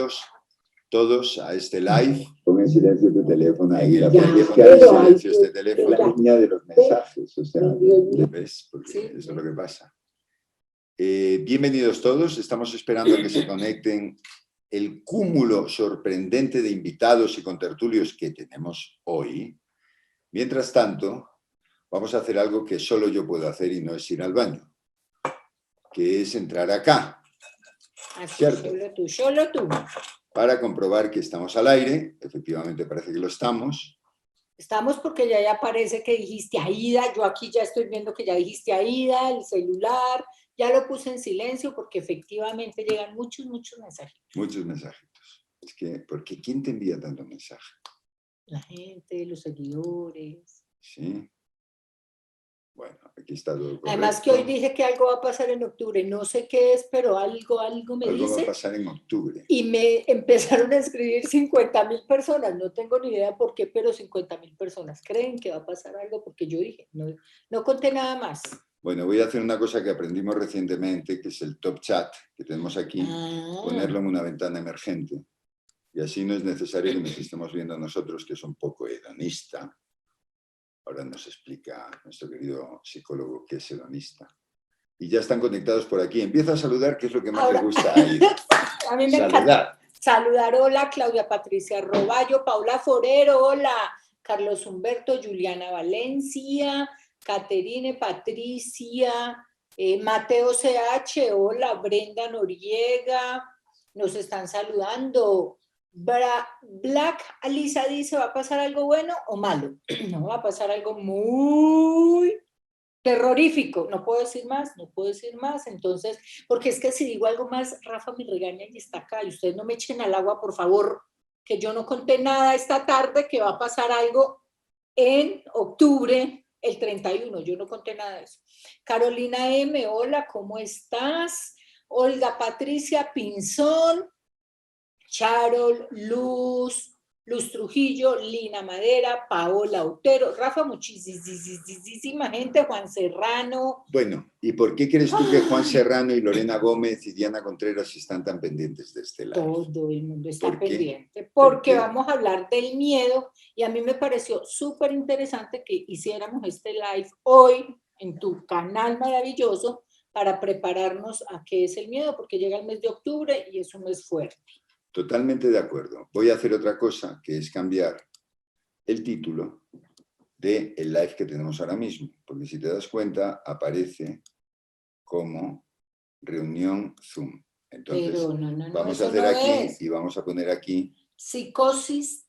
bienvenidos todos a este live. Pon en silencio tu teléfono ahí. La poner en silencio este teléfono. la línea de los mensajes, o sea. ¿Ves? Porque eso es lo que pasa. Bienvenidos todos. Estamos esperando a que se conecten el cúmulo sorprendente de invitados y contertulios que tenemos hoy. Mientras tanto, vamos a hacer algo que solo yo puedo hacer y no es ir al baño, que es entrar acá. Así, ¿Cierto? Solo tú. Para comprobar que estamos al aire. Efectivamente parece que lo estamos. Estamos porque ya aparece que dijiste Aida, yo aquí ya estoy viendo que ya dijiste Aida, el celular, ya lo puse en silencio porque efectivamente llegan muchos mensajes. Muchos mensajitos. Es que, ¿por qué? ¿Quién te envía tantos mensajes? La gente, los seguidores. Sí. Bueno, aquí está todo correcto. Además que hoy dije que algo va a pasar en octubre, no sé qué es, pero algo me algo dice. va a pasar en octubre. Y me empezaron a escribir 50,000 personas, no tengo ni idea por qué, pero 50,000 personas creen que va a pasar algo porque yo dije, no conté nada más. Bueno, voy a hacer una cosa que aprendimos recientemente, que es el top chat que tenemos aquí, ponerlo en una ventana emergente. Y así no es necesario que nos estemos viendo nosotros, que es un poco hedonista. Ahora nos explica nuestro querido psicólogo qué es hedonista. Y ya están conectados por aquí. Empieza a saludar, que es lo que más le gusta a Aida. A mí me encanta saludar. Hola, Claudia Patricia Roballo, Paula Forero, hola, Carlos Humberto, Juliana Valencia, Caterine Patricia, Mateo CH, hola, Brenda Noriega, nos están saludando. Black Alisa dice, ¿va a pasar algo bueno o malo? No, va a pasar algo muy terrorífico. No puedo decir más. Entonces, porque es que si digo algo más, Rafa me regaña y está acá. Y ustedes no me echen al agua, por favor, que yo no conté nada esta tarde, que va a pasar algo en octubre, el 31. Yo no conté nada de eso. Carolina M, hola, ¿cómo estás? Olga Patricia Pinzón, Charol, Luz Trujillo, Lina Madera, Paola Otero, Rafa, muchísima gente, Juan Serrano. Bueno, ¿y por qué crees tú que Juan Serrano y Lorena Gómez y Diana Contreras están tan pendientes de este live? Todo el mundo está pendiente, porque vamos a hablar del miedo y a mí me pareció súper interesante que hiciéramos este live hoy en tu canal maravilloso para prepararnos a qué es el miedo, porque llega el mes de octubre y es un mes fuerte. Totalmente de acuerdo. Voy a hacer otra cosa, que es cambiar el título del live que tenemos ahora mismo. Porque si te das cuenta, aparece como reunión Zoom. Entonces, pero vamos a hacer aquí y vamos a poner aquí... Psicosis.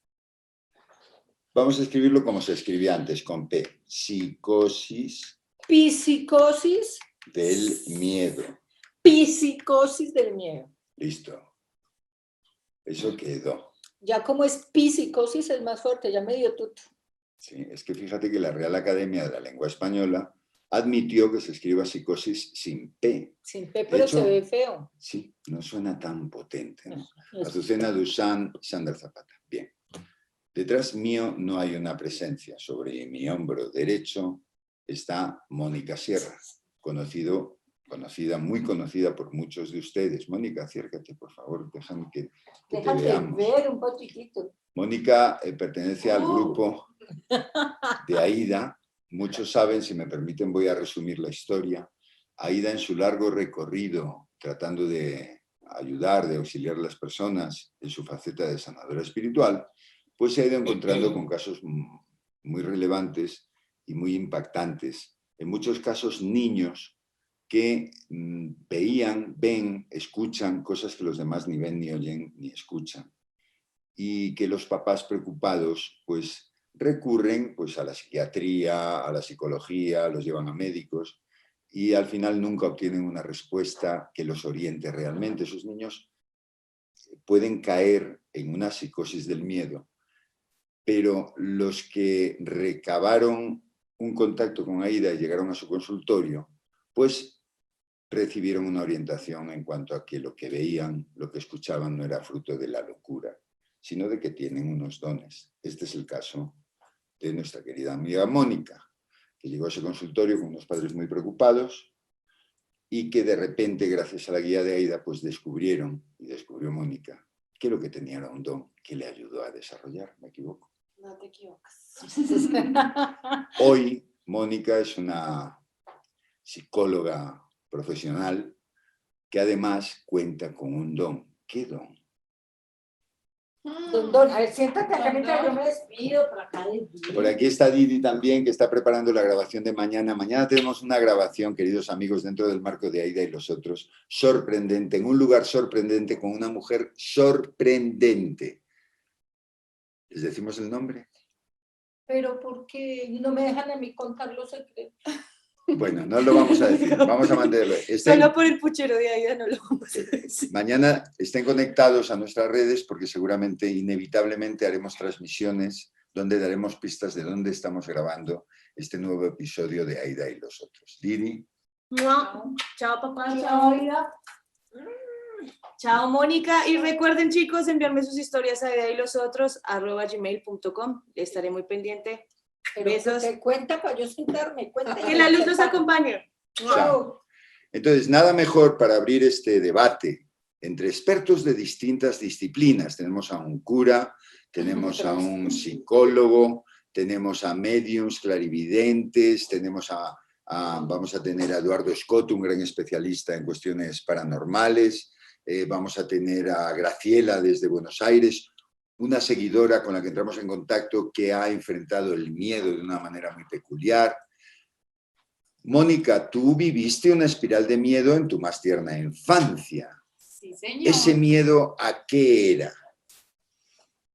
Vamos a escribirlo como se escribía antes, con P. Psicosis. Psicosis. Del miedo. Psicosis del miedo. Listo. Eso quedó. Ya como es psicosis es más fuerte, ya me dio tuto. Sí, es que fíjate que la Real Academia de la Lengua Española admitió que se escriba psicosis sin P. Sin P, pero hecho, se ve feo. Sí, no suena tan potente, ¿no? No, Azucena Dusan, Sandra Zapata. Bien. Detrás mío no hay una presencia. Sobre mi hombro derecho está Mónica Sierra, muy conocida por muchos de ustedes. Mónica, acércate, por favor, déjame que te veamos. Ver un poquitito. Mónica pertenece al grupo de Aida. Muchos saben, si me permiten, voy a resumir la historia. Aida, en su largo recorrido, tratando de ayudar, de auxiliar a las personas en su faceta de sanadora espiritual, pues se ha ido encontrando con casos muy relevantes y muy impactantes. En muchos casos, niños que ven, escuchan cosas que los demás ni ven, ni oyen, ni escuchan. Y que los papás preocupados, pues, recurren pues, a la psiquiatría, a la psicología, los llevan a médicos y al final nunca obtienen una respuesta que los oriente realmente. Esos niños pueden caer en una psicosis del miedo, pero los que recabaron un contacto con Aida y llegaron a su consultorio, pues recibieron una orientación en cuanto a que lo que veían, lo que escuchaban no era fruto de la locura, sino de que tienen unos dones. Este es el caso de nuestra querida amiga Mónica, que llegó a ese consultorio con unos padres muy preocupados y que de repente, gracias a la guía de Aida, pues descubrió Mónica, Creo que tenía un don que le ayudó a desarrollar, ¿me equivoco? No te equivocas. Hoy, Mónica es una psicóloga profesional que además cuenta con un don. ¿Qué don? Don, a ver, siéntate acá mientras yo me despido. Por acá Por aquí está Didi también, que está preparando la grabación de mañana. Mañana tenemos una grabación, queridos amigos, dentro del marco de Aida y los otros, sorprendente, en un lugar sorprendente, con una mujer sorprendente. ¿Les decimos el nombre? Pero ¿por qué no me dejan a mí contar los secretos? Bueno, no lo vamos a decir, vamos a mantenerlo. Solo por el puchero de Aida no lo vamos a decir. Mañana estén conectados a nuestras redes porque seguramente, inevitablemente, haremos transmisiones donde daremos pistas de dónde estamos grabando este nuevo episodio de Aida y los otros. Didi. Chao, papá. Chao, Aida. Chao, Mónica. Y recuerden, chicos, enviarme sus historias a Aida y los otros @gmail.com. Estaré muy pendiente. Pero Besos. te cuenta para yo sentarme. Cuenta. Que la luz los acompañe. Chao. Entonces, nada mejor para abrir este debate entre expertos de distintas disciplinas. Tenemos a un cura, tenemos a un psicólogo, tenemos a mediums, clarividentes, vamos a tener a Eduardo Scott, un gran especialista en cuestiones paranormales, vamos a tener a Graciela desde Buenos Aires, una seguidora con la que entramos en contacto que ha enfrentado el miedo de una manera muy peculiar. Mónica, tú viviste una espiral de miedo en tu más tierna infancia. Sí, señor. ¿Ese miedo a qué era?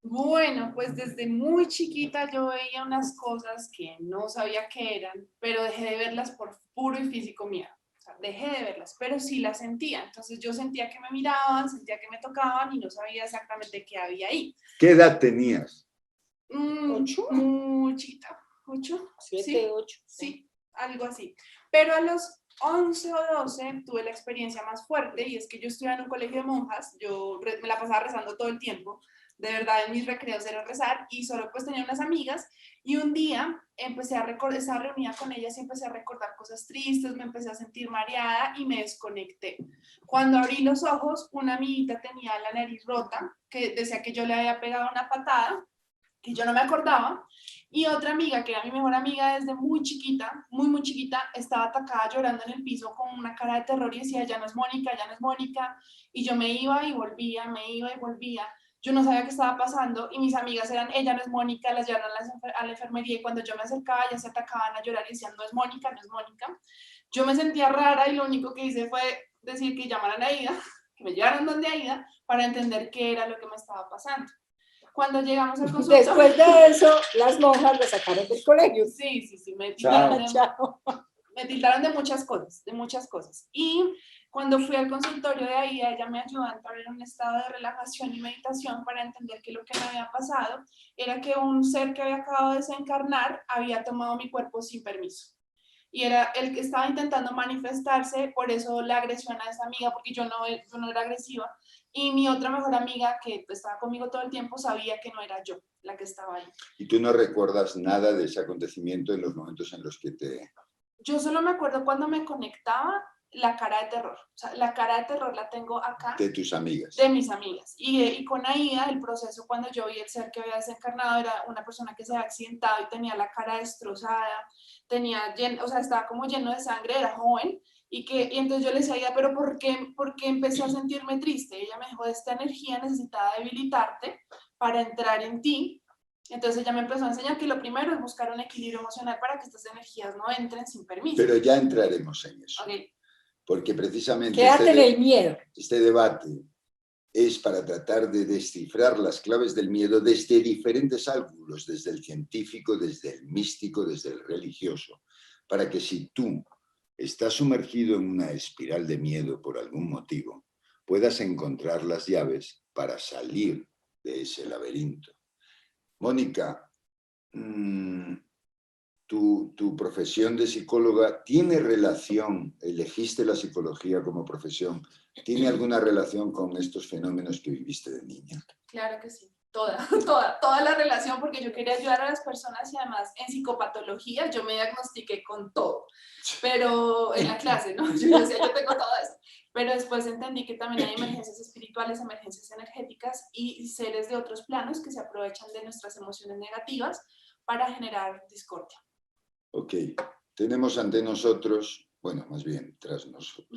Bueno, pues desde muy chiquita yo veía unas cosas que no sabía qué eran, pero dejé de verlas por puro y físico miedo. O sea, dejé de verlas, pero sí las sentía. Entonces yo sentía que me miraban, sentía que me tocaban y no sabía exactamente qué había ahí. ¿Qué edad tenías? 8. Muy chiquita. 8. 7, Sí, 8. sí, algo así. Pero a los 11 o 12 tuve la experiencia más fuerte y es que yo estudiaba en un colegio de monjas, yo me la pasaba rezando todo el tiempo, de verdad en mis recreos era rezar y solo pues tenía unas amigas y un día empecé a recordar, estaba reunida con ellas y empecé a recordar cosas tristes, me empecé a sentir mareada y me desconecté. Cuando abrí los ojos, una amiguita tenía la nariz rota, que decía que yo le había pegado una patada, que yo no me acordaba, y otra amiga, que era mi mejor amiga desde muy chiquita, muy chiquita, estaba atacada llorando en el piso con una cara de terror y decía, ya no es Mónica, ya no es Mónica, y yo me iba y volvía, me iba y volvía, yo no sabía qué estaba pasando, y mis amigas eran, ella no es Mónica, las llevaron a la enfermería, y cuando yo me acercaba, ellas se atacaban a llorar y decían, no es Mónica, no es Mónica. Yo me sentía rara y lo único que hice fue decir que llamaran a Aida, que me llevaran donde Aida, para entender qué era lo que me estaba pasando. Cuando llegamos al consultorio... Después de eso, las monjas lo sacaron del colegio. Sí, me tildaron, Chao. me tildaron de muchas cosas. Y cuando fui al consultorio de Aida, ella me ayudó a entrar en un estado de relajación y meditación para entender que lo que me había pasado era que un ser que había acabado de desencarnar había tomado mi cuerpo sin permiso. Y era el que estaba intentando manifestarse, por eso la agresión a esa amiga, porque yo no era agresiva, y mi otra mejor amiga, que estaba conmigo todo el tiempo, sabía que no era yo la que estaba ahí. ¿Y tú no recuerdas nada de ese acontecimiento en los momentos en los que te... Yo solo me acuerdo cuando me conectaba la cara de terror. O sea, la cara de terror la tengo acá. De tus amigas. De mis amigas. Y con Aida, el proceso cuando yo vi el ser que había desencarnado era una persona que se había accidentado y tenía la cara destrozada, estaba como lleno de sangre, era joven. Y entonces yo le decía a ella, pero ¿por qué empecé a sentirme triste? Ella me dijo, esta energía necesitaba debilitarte para entrar en ti. Entonces ella me empezó a enseñar que lo primero es buscar un equilibrio emocional para que estas energías no entren sin permiso. Pero ya entraremos en eso. Okay. Porque precisamente Quédate en el miedo. Este debate es para tratar de descifrar las claves del miedo desde diferentes ángulos, desde el científico, desde el místico, desde el religioso, para que si tú estás sumergido en una espiral de miedo por algún motivo, puedas encontrar las llaves para salir de ese laberinto. Mónica, tu profesión de psicóloga tiene relación, elegiste la psicología como profesión, ¿tiene alguna relación con estos fenómenos que viviste de niña? Claro que sí. Toda la relación, porque yo quería ayudar a las personas y además en psicopatología yo me diagnostiqué con todo, pero en la clase, ¿no? Yo decía, yo tengo todo eso. pero después entendí que también hay emergencias espirituales, emergencias energéticas y seres de otros planos que se aprovechan de nuestras emociones negativas para generar discordia. Ok, tenemos ante nosotros, bueno, más bien tras nosotros,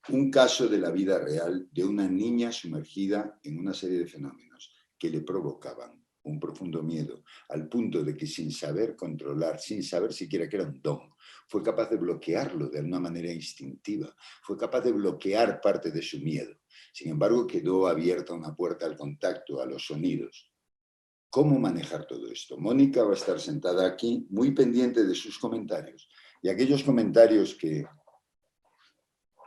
un caso de la vida real de una niña sumergida en una serie de fenómenos que le provocaban un profundo miedo, al punto de que sin saber controlar, sin saber siquiera que era un don, fue capaz de bloquearlo de una manera instintiva, fue capaz de bloquear parte de su miedo. Sin embargo, quedó abierta una puerta al contacto, a los sonidos. ¿Cómo manejar todo esto? Mónica va a estar sentada aquí, muy pendiente de sus comentarios, y aquellos comentarios que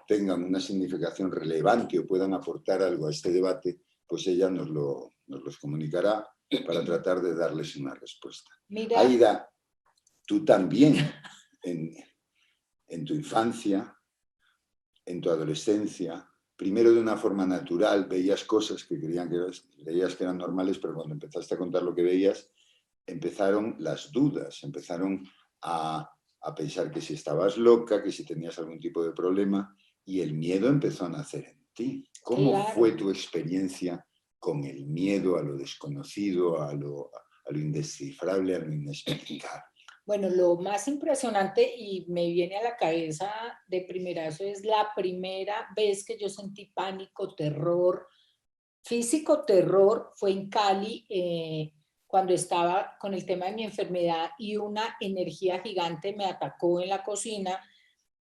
tengan una significación relevante o puedan aportar algo a este debate, pues ella nos los comunicará para tratar de darles una respuesta. Mira. Aida, tú también, en tu infancia, en tu adolescencia, primero de una forma natural, veías cosas que creías que eran normales, pero cuando empezaste a contar lo que veías, empezaron las dudas, empezaron a pensar que si estabas loca, que si tenías algún tipo de problema, y el miedo empezó a nacer en ti. ¿Cómo Claro. fue tu experiencia con el miedo a lo desconocido, a lo indescifrable, a lo inexplicable? Bueno, lo más impresionante y me viene a la cabeza de primerazo es la primera vez que yo sentí pánico, terror, físico terror, fue en Cali, cuando estaba con el tema de mi enfermedad y una energía gigante me atacó en la cocina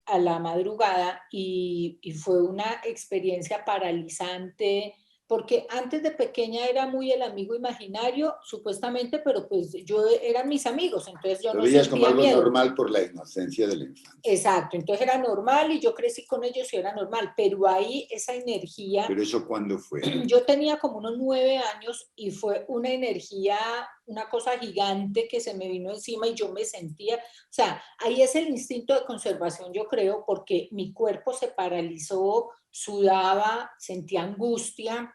a la madrugada y fue una experiencia paralizante, porque antes de pequeña era muy el amigo imaginario, supuestamente, pero pues yo eran mis amigos, entonces yo Lo no veías como sentía algo miedo. normal por la inocencia de la infancia. Exacto, entonces era normal y yo crecí con ellos y era normal, pero ahí esa energía... ¿Pero eso cuándo fue? Yo tenía como unos 9 años y fue una energía, una cosa gigante que se me vino encima y yo me sentía, o sea, ahí es el instinto de conservación, yo creo, porque mi cuerpo se paralizó, sudaba, sentía angustia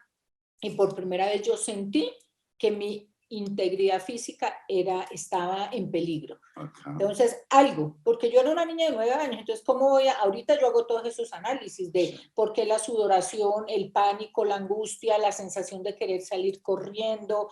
y por primera vez yo sentí que mi integridad física estaba en peligro. Ajá. Entonces, algo, porque yo era una niña de 9 años, entonces, ¿cómo voy a...? Ahorita yo hago todos esos análisis de por qué la sudoración, el pánico, la angustia, la sensación de querer salir corriendo,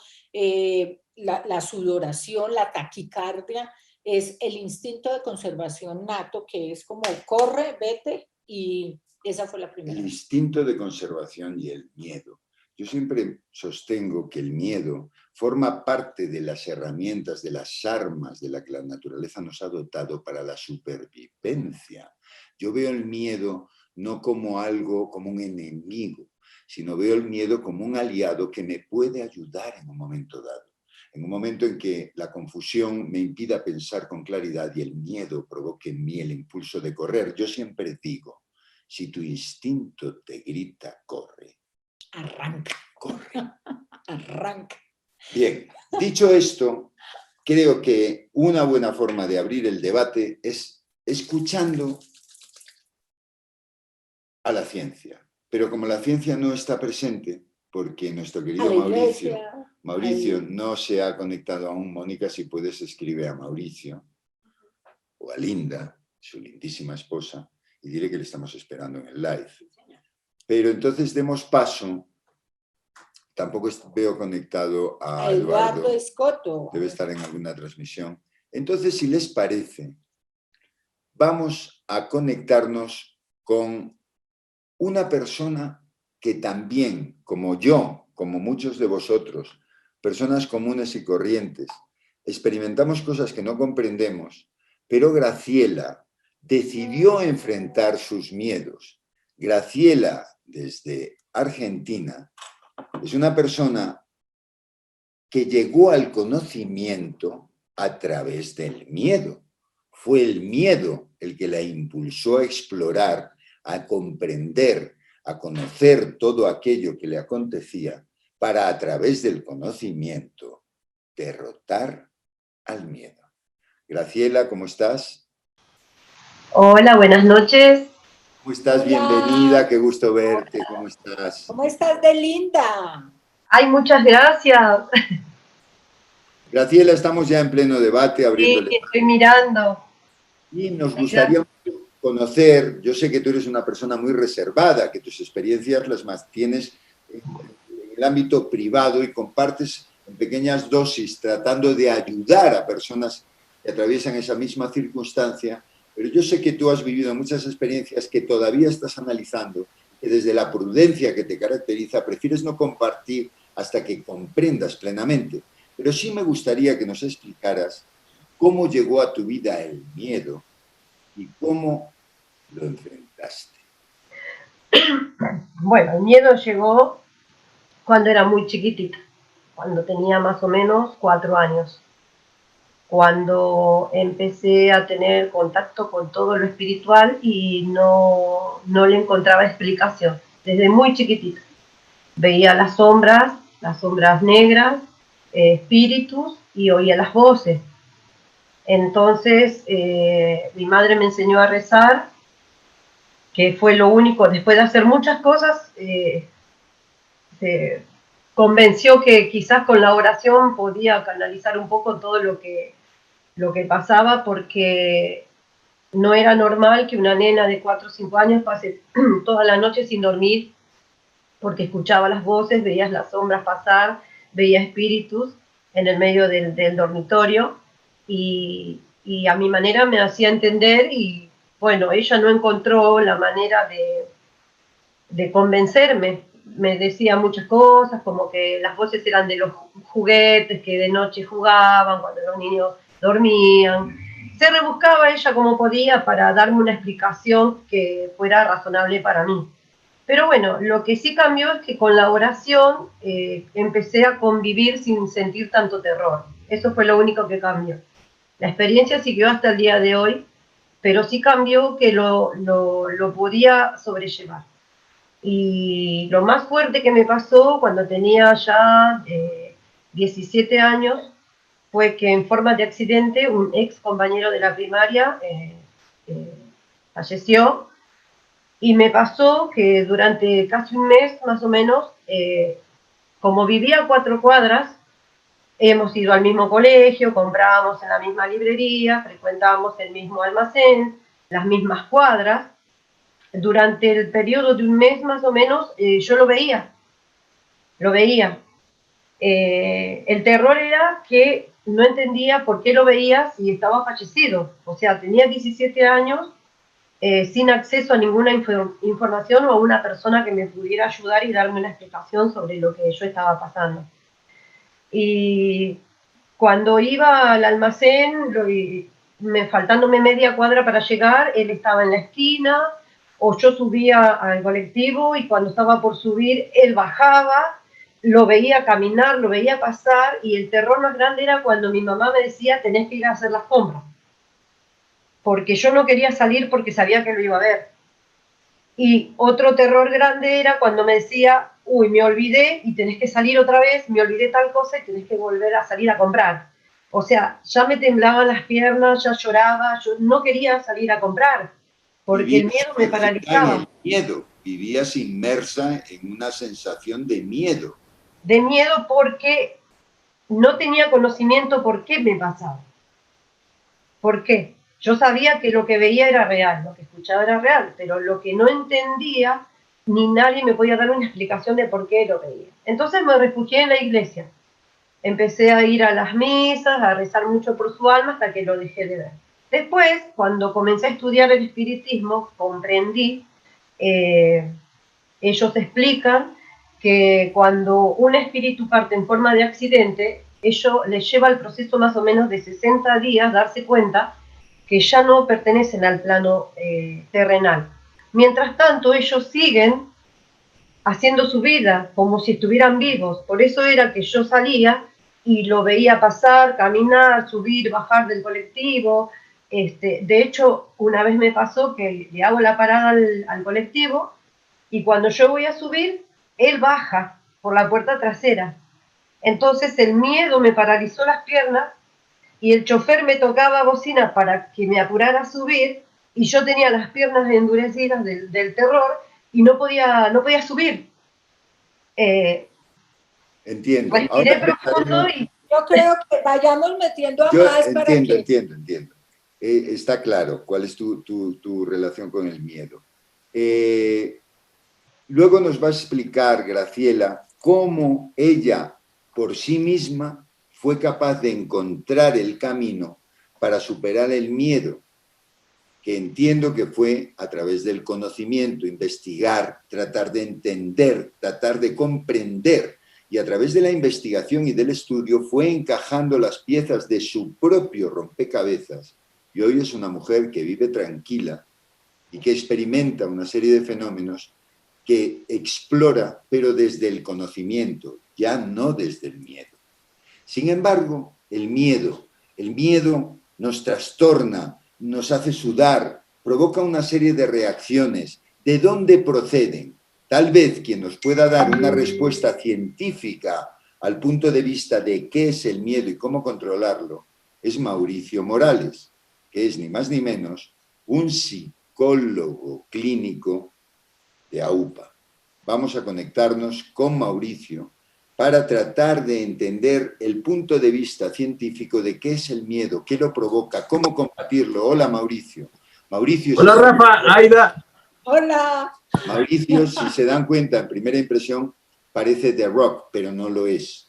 la sudoración, la taquicardia, es el instinto de conservación nato, que es como corre, vete, y esa fue la primera. El instinto de conservación y el miedo. Yo siempre sostengo que el miedo forma parte de las herramientas, de las armas de las que la naturaleza nos ha dotado para la supervivencia. Yo veo el miedo no como algo, como un enemigo, sino veo el miedo como un aliado que me puede ayudar en un momento dado. En un momento en que la confusión me impida pensar con claridad y el miedo provoque en mí el impulso de correr. Yo siempre digo, si tu instinto te grita, corre. Arranca. Corre. Arranca. Bien, dicho esto, creo que una buena forma de abrir el debate es escuchando a la ciencia. Pero como la ciencia no está presente, porque nuestro querido Mauricio no se ha conectado aún, Mónica, si puedes escribe a Mauricio o a Linda, su lindísima esposa, y dile que le estamos esperando en el live. Pero entonces demos paso. Tampoco veo conectado a Eduardo Escoto. Debe estar en alguna transmisión. Entonces, si les parece, vamos a conectarnos con una persona que también, como yo, como muchos de vosotros, personas comunes y corrientes, experimentamos cosas que no comprendemos, pero Graciela decidió enfrentar sus miedos. Graciela, desde Argentina, es una persona que llegó al conocimiento a través del miedo. Fue el miedo el que la impulsó a explorar, a comprender, a conocer todo aquello que le acontecía para, a través del conocimiento, derrotar al miedo. Graciela, ¿cómo estás? Hola, buenas noches. ¿Cómo estás? Hola. Bienvenida, qué gusto verte. ¿Cómo estás? ¿Cómo estás de linda? Ay, muchas gracias. Graciela, estamos ya en pleno debate, abriendo Sí, estoy mirando. y nos gustaría conocer, yo sé que tú eres una persona muy reservada, que tus experiencias las mantienes en el ámbito privado y compartes en pequeñas dosis tratando de ayudar a personas que atraviesan esa misma circunstancia, pero yo sé que tú has vivido muchas experiencias que todavía estás analizando, que desde la prudencia que te caracteriza prefieres no compartir hasta que comprendas plenamente. Pero sí me gustaría que nos explicaras cómo llegó a tu vida el miedo y cómo lo enfrentaste. Bueno, el miedo llegó cuando era muy chiquitita, cuando tenía más o menos 4 años, cuando empecé a tener contacto con todo lo espiritual y no le encontraba explicación, desde muy chiquitita. Veía las sombras negras, espíritus, y oía las voces. Entonces mi madre me enseñó a rezar, que fue lo único, después de hacer muchas cosas, se convenció que quizás con la oración podía canalizar un poco todo lo que pasaba, porque no era normal que una nena de 4 o 5 años pase toda la noche sin dormir, porque escuchaba las voces, veías las sombras pasar, veía espíritus en el medio del dormitorio, y a mi manera me hacía entender, y bueno, ella no encontró la manera de convencerme. Me decía muchas cosas, como que las voces eran de los juguetes que de noche jugaban cuando los niños dormían. Se rebuscaba ella como podía para darme una explicación que fuera razonable para mí. Pero bueno, lo que sí cambió es que con la oración empecé a convivir sin sentir tanto terror. Eso fue lo único que cambió. La experiencia siguió hasta el día de hoy, pero sí cambió que lo podía sobrellevar. Y lo más fuerte que me pasó cuando tenía ya 17 años fue que en forma de accidente un ex compañero de la primaria falleció, y me pasó que durante casi un mes más o menos, como vivía a 4 cuadras, hemos ido al mismo colegio, comprábamos en la misma librería, frecuentábamos el mismo almacén, las mismas cuadras. Durante el periodo de un mes más o menos, yo lo veía. El terror era que no entendía por qué lo veía si estaba fallecido. O sea, tenía 17 años, sin acceso a ninguna información o a una persona que me pudiera ayudar y darme una explicación sobre lo que yo estaba pasando. Y cuando iba al almacén, faltándome media cuadra para llegar, él estaba en la esquina, o yo subía al colectivo y cuando estaba por subir, él bajaba, lo veía caminar, lo veía pasar, y el terror más grande era cuando mi mamá me decía: tenés que ir a hacer las compras, porque yo no quería salir porque sabía que lo iba a ver. Y otro terror grande era cuando me decía: uy, me olvidé y tenés que salir otra vez, me olvidé tal cosa y tenés que volver a salir a comprar. O sea, ya me temblaban las piernas, ya lloraba, yo no quería salir a comprar, porque el miedo me paralizaba. Vivías inmersa en una sensación de miedo. De miedo porque no tenía conocimiento por qué me pasaba. ¿Por qué? Yo sabía que lo que veía era real, lo que escuchaba era real, pero lo que no entendía, ni nadie me podía dar una explicación de por qué lo veía. Entonces me refugié en la iglesia. Empecé a ir a las misas, a rezar mucho por su alma, hasta que lo dejé de ver. Después, cuando comencé a estudiar el espiritismo, comprendí, ellos explican que cuando un espíritu parte en forma de accidente, ello les lleva el proceso más o menos de 60 días darse cuenta que ya no pertenecen al plano terrenal. Mientras tanto, ellos siguen haciendo su vida como si estuvieran vivos. Por eso era que yo salía y lo veía pasar, caminar, subir, bajar del colectivo. De hecho, una vez me pasó que le hago la parada al colectivo, y cuando yo voy a subir, él baja por la puerta trasera. Entonces el miedo me paralizó las piernas, y el chofer me tocaba bocina para que me apurara a subir, y yo tenía las piernas endurecidas del terror y no podía subir. Entiendo. Respiré profundo y yo creo que vayamos metiendo a más para que... Entiendo. está claro cuál es tu relación con el miedo. Luego nos va a explicar Graciela cómo ella por sí misma fue capaz de encontrar el camino para superar el miedo, que entiendo que fue a través del conocimiento, investigar, tratar de entender, tratar de comprender, y a través de la investigación y del estudio fue encajando las piezas de su propio rompecabezas, y hoy es una mujer que vive tranquila y que experimenta una serie de fenómenos que explora, pero desde el conocimiento, ya no desde el miedo. Sin embargo, el miedo nos trastorna, nos hace sudar, provoca una serie de reacciones. ¿De dónde proceden? Tal vez quien nos pueda dar una respuesta científica al punto de vista de qué es el miedo y cómo controlarlo es Mauricio Morales, que es ni más ni menos un psicólogo clínico de AUPA. Vamos a conectarnos con Mauricio para tratar de entender el punto de vista científico de qué es el miedo, qué lo provoca, cómo combatirlo. Hola, Mauricio. Mauricio. Hola, Rafa, Aida. Hola. Mauricio, si se dan cuenta, en primera impresión, parece The Rock, pero no lo es.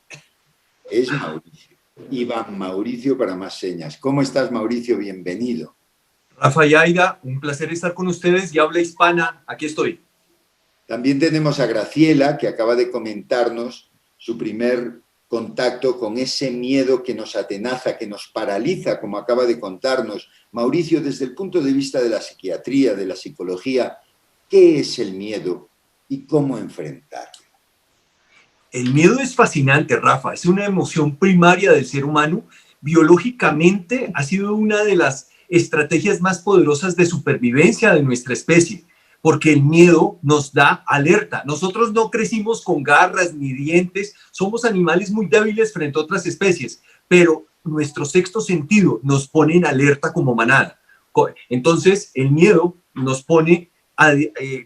Es Mauricio. Iván Mauricio para más señas. ¿Cómo estás, Mauricio? Bienvenido. Rafa y Aida, un placer estar con ustedes y habla hispana, aquí estoy. También tenemos a Graciela, que acaba de comentarnos su primer contacto con ese miedo que nos atenaza, que nos paraliza, como acaba de contarnos. Mauricio, desde el punto de vista de la psiquiatría, de la psicología, ¿qué es el miedo y cómo enfrentarlo? El miedo es fascinante, Rafa, es una emoción primaria del ser humano. Biológicamente ha sido una de las estrategias más poderosas de supervivencia de nuestra especie, porque el miedo nos da alerta. Nosotros no crecimos con garras ni dientes, somos animales muy débiles frente a otras especies, pero nuestro sexto sentido nos pone en alerta como manada. Entonces, el miedo nos pone,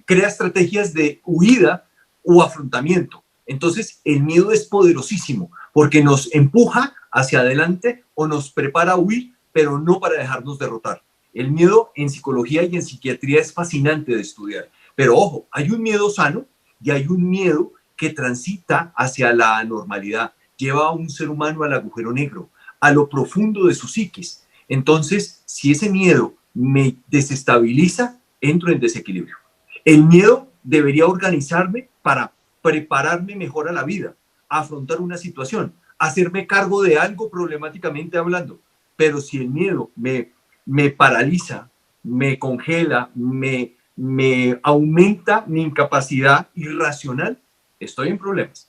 crea estrategias de huida o afrontamiento. Entonces, el miedo es poderosísimo porque nos empuja hacia adelante o nos prepara a huir, pero no para dejarnos derrotar. El miedo en psicología y en psiquiatría es fascinante de estudiar. Pero ojo, hay un miedo sano y hay un miedo que transita hacia la anormalidad. Lleva a un ser humano al agujero negro, a lo profundo de su psiquis. Entonces, si ese miedo me desestabiliza, entro en desequilibrio. El miedo debería organizarme para prepararme mejor a la vida, a afrontar una situación, hacerme cargo de algo problemáticamente hablando. Pero si el miedo me paraliza, me congela, me aumenta mi incapacidad irracional, estoy en problemas.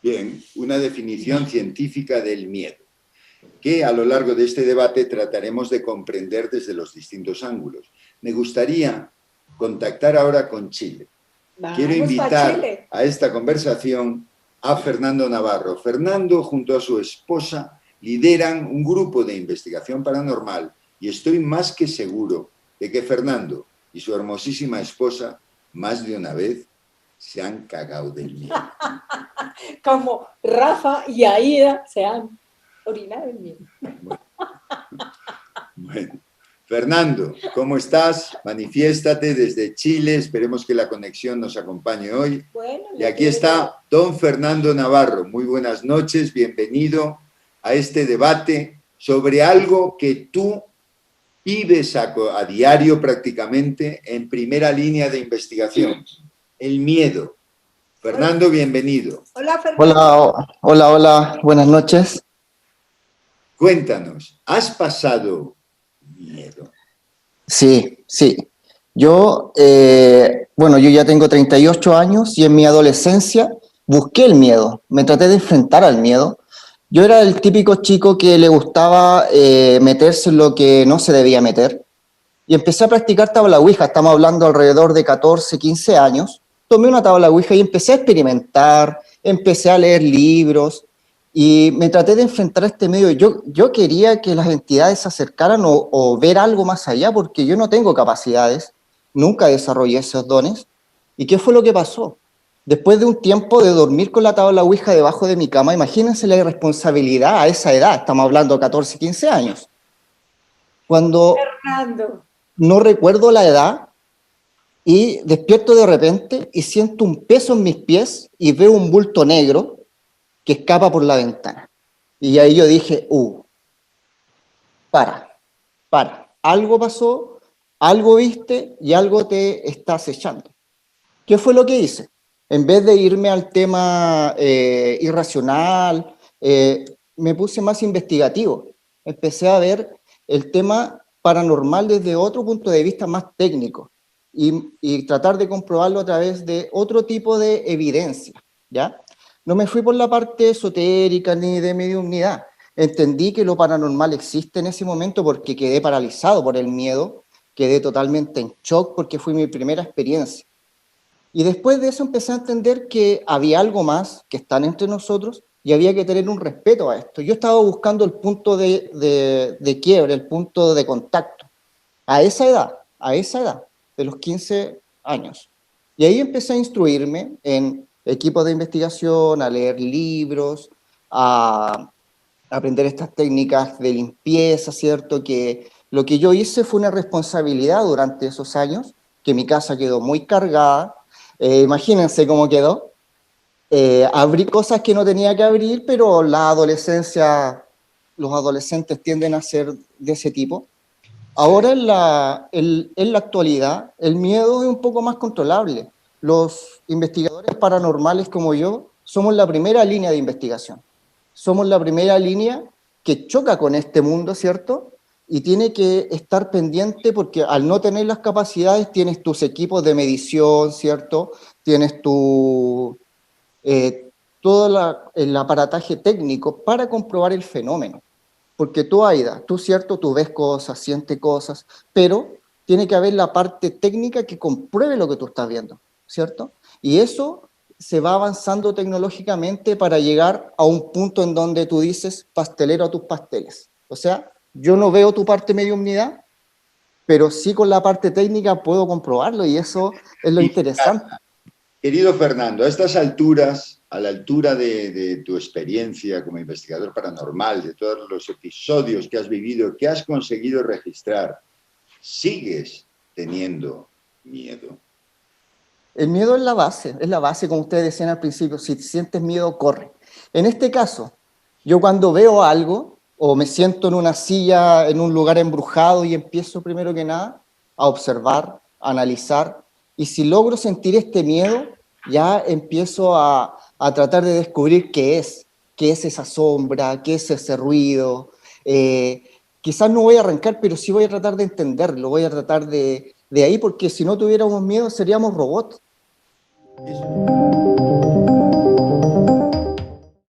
Bien, una definición científica del miedo, que a lo largo de este debate trataremos de comprender desde los distintos ángulos. Me gustaría contactar ahora con Chile. Quiero invitar a esta conversación a Fernando Navarro. Fernando, junto a su esposa, lideran un grupo de investigación paranormal y estoy más que seguro de que Fernando y su hermosísima esposa más de una vez se han cagado del miedo. Como Rafa y Aida se han orinado el miedo. Bueno, Fernando, ¿cómo estás? Manifiéstate desde Chile, esperemos que la conexión nos acompañe hoy. Bueno, y aquí está don Fernando Navarro. Muy buenas noches, bienvenido a este debate sobre algo que tú vives a diario prácticamente en primera línea de investigación, el miedo. Fernando, bienvenido. Hola, Fernando. Hola, buenas noches. Cuéntanos, ¿has pasado miedo? Sí. Yo ya tengo 38 años y en mi adolescencia busqué el miedo, me traté de enfrentar al miedo. Yo era el típico chico que le gustaba meterse en lo que no se debía meter y empecé a practicar tabla ouija, estamos hablando alrededor de 14, 15 años. Tomé una tabla ouija y empecé a experimentar, empecé a leer libros y me traté de enfrentar a este medio. Yo quería que las entidades se acercaran o ver algo más allá porque yo no tengo capacidades, nunca desarrollé esos dones. ¿Y qué fue lo que pasó? Después de un tiempo de dormir con la tabla ouija debajo de mi cama, imagínense la irresponsabilidad a esa edad, estamos hablando de 14, 15 años. cuando Fernando. no recuerdo la edad y despierto de repente y siento un peso en mis pies y veo un bulto negro que escapa por la ventana. Y ahí yo dije, para, algo pasó, algo viste y algo te está acechando. ¿Qué fue lo que hice? En vez de irme al tema irracional, me puse más investigativo. Empecé a ver el tema paranormal desde otro punto de vista más técnico y tratar de comprobarlo a través de otro tipo de evidencia, ¿ya? No me fui por la parte esotérica ni de mediunidad. Entendí que lo paranormal existe en ese momento porque quedé paralizado por el miedo, quedé totalmente en shock porque fue mi primera experiencia. Y después de eso empecé a entender que había algo más que están entre nosotros y había que tener un respeto a esto. Yo estaba buscando el punto de quiebre, el punto de contacto, a esa edad, de los 15 años. Y ahí empecé a instruirme en equipos de investigación, a leer libros, a aprender estas técnicas de limpieza, ¿cierto? Que lo que yo hice fue una responsabilidad durante esos años, que mi casa quedó muy cargada. Imagínense cómo quedó. Abrí cosas que no tenía que abrir, pero la adolescencia, los adolescentes tienden a ser de ese tipo. Ahora en la actualidad, el miedo es un poco más controlable. Los investigadores paranormales como yo somos la primera línea de investigación. Somos la primera línea que choca con este mundo, ¿cierto? Y tiene que estar pendiente porque al no tener las capacidades tienes tus equipos de medición, ¿cierto? Tienes todo el aparataje técnico para comprobar el fenómeno. Porque tú, Aida, ¿cierto? Tú ves cosas, sientes cosas, pero tiene que haber la parte técnica que compruebe lo que tú estás viendo, ¿cierto? Y eso se va avanzando tecnológicamente para llegar a un punto en donde tú dices pastelero a tus pasteles. O sea, yo no veo tu parte mediunidad, pero sí con la parte técnica puedo comprobarlo y eso es lo interesante. Querido Fernando, a estas alturas, a la altura de tu experiencia como investigador paranormal, de todos los episodios que has vivido, que has conseguido registrar, ¿sigues teniendo miedo? El miedo es la base, como ustedes decían al principio, si sientes miedo, corre. En este caso, yo cuando veo algo, o me siento en una silla, en un lugar embrujado y empiezo primero que nada a observar, a analizar, y si logro sentir este miedo, ya empiezo a tratar de descubrir qué es esa sombra, qué es ese ruido. Quizás no voy a arrancar, pero sí voy a tratar de entenderlo, voy a tratar de ahí, porque si no tuviéramos miedo seríamos robots. Eso.